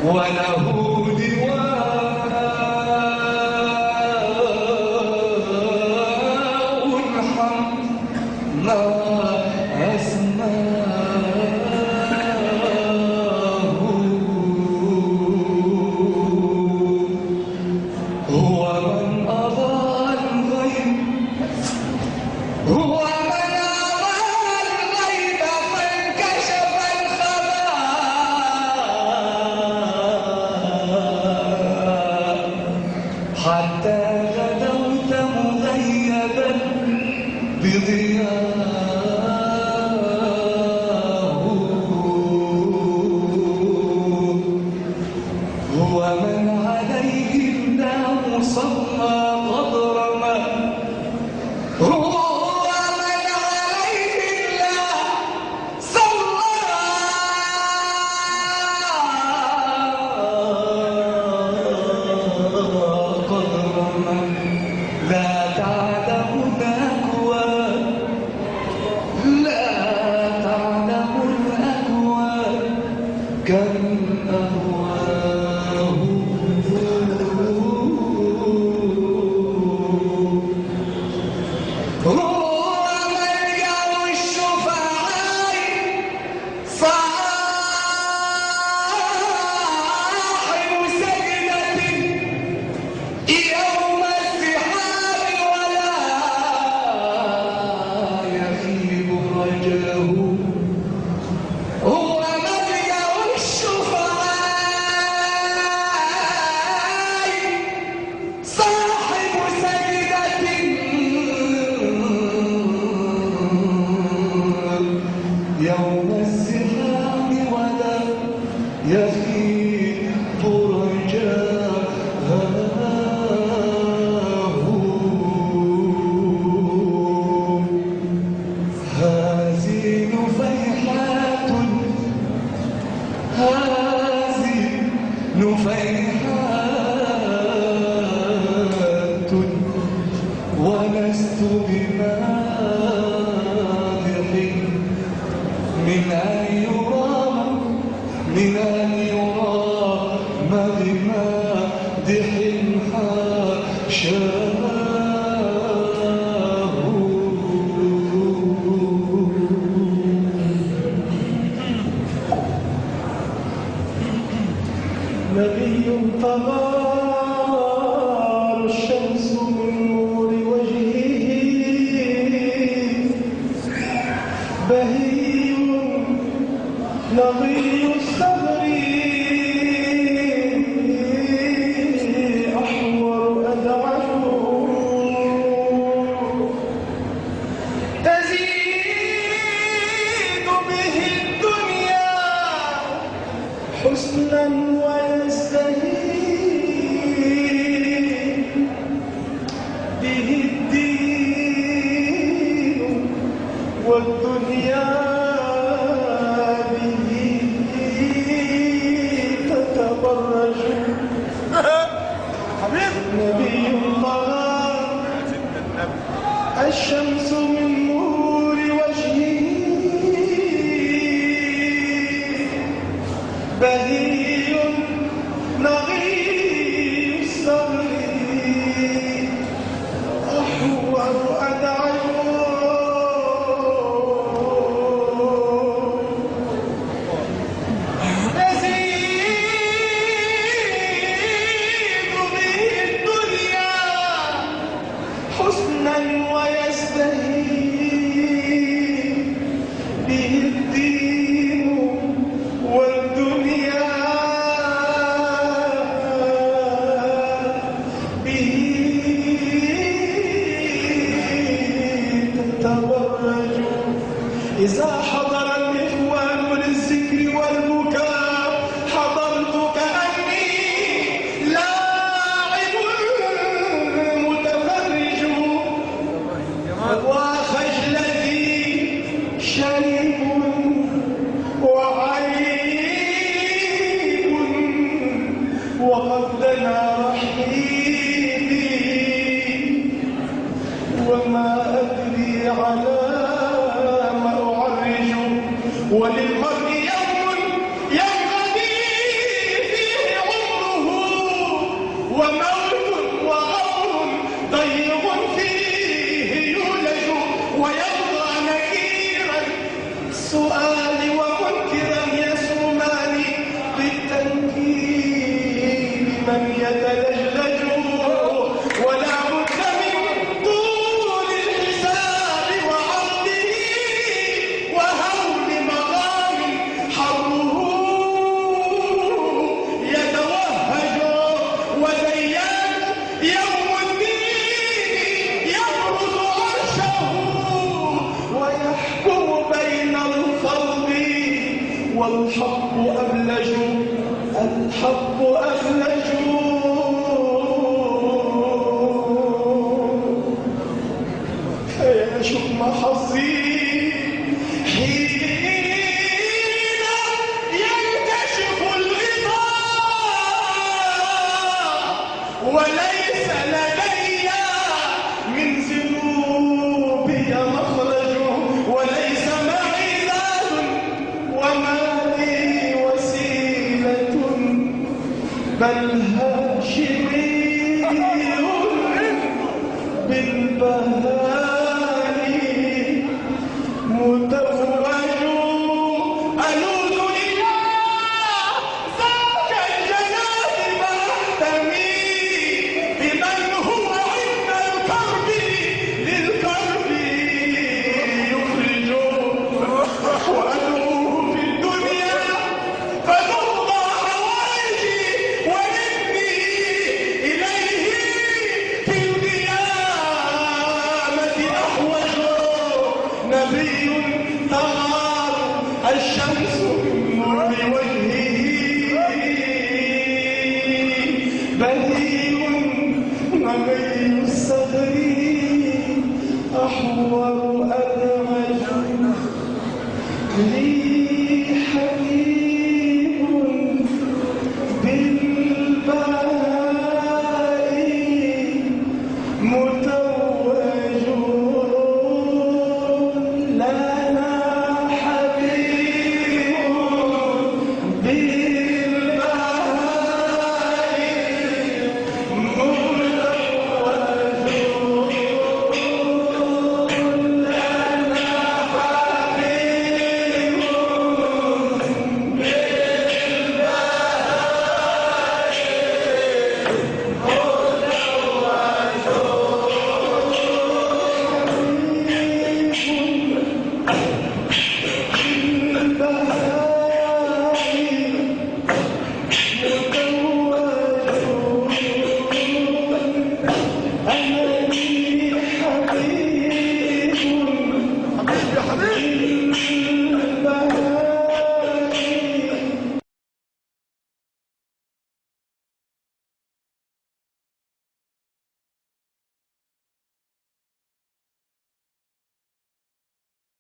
وله دواء الحمد ما أسماه هو من أضاء الغيب هو من أضاء الغيب فانكشف الخباء حتى غدوت مغيبا بضياه هو من عليه النام صلى قدر ما هو من عليه الله صلى قدر ما لا تعلم الأكوان لا تعلم الأكوان كم أهواه هو من يروي الشفعاء صاحب سجدة يوم الزحام ولا يخيب رجاه هو من يروي الشفعاء صاحب سجدة يوم الزحام ولا يخيب رجاه هذه نفيحات ولست بمادح من أن يرى بمادح حاشاه نبي تغار الشمس من نور وجهه بهي نظير الصبر أحور أدعه تزيد به الدنيا حسنا ويستهين به الدين والدنيا به تتبرج نبي الله الشمس من نور وجهه بهي نغير الصبر أحور أدعو تزيد به الدنيا حسنا ويستهين به الدين والدنيا به تتبرج إذا حضر الإخوان للذكر والبكاء حضرت كأني لاعب متفرج وخجلتي شريف وعيب وقد دنا رحيلي وما أدري على ما أعرج وللمرء يوم ينقضي فيه من يتلجلج ولا بد من طول الحساب وعرضه وهول مقام حره يتوهج وديان يوم الدين يبرز عرشه ويحكم بين الفرد والحق أبلج الحق أبلج فيا شم حظي حين ينكشف الغطاء وليس لدي من ذنوبي مخرج وليس معي زاد وما لي وسيلة بل هاشمي بالبهائي متوج ألوذ إلى ذاك الجناب محتمي بمن هو عند الكرب للكرب يخرج وأدعوه في الدنيا فتقضى حوائجي وإني إليه في القيامة أحوج نبي تغار الشمس من نور وجهه بهي نبي الصدر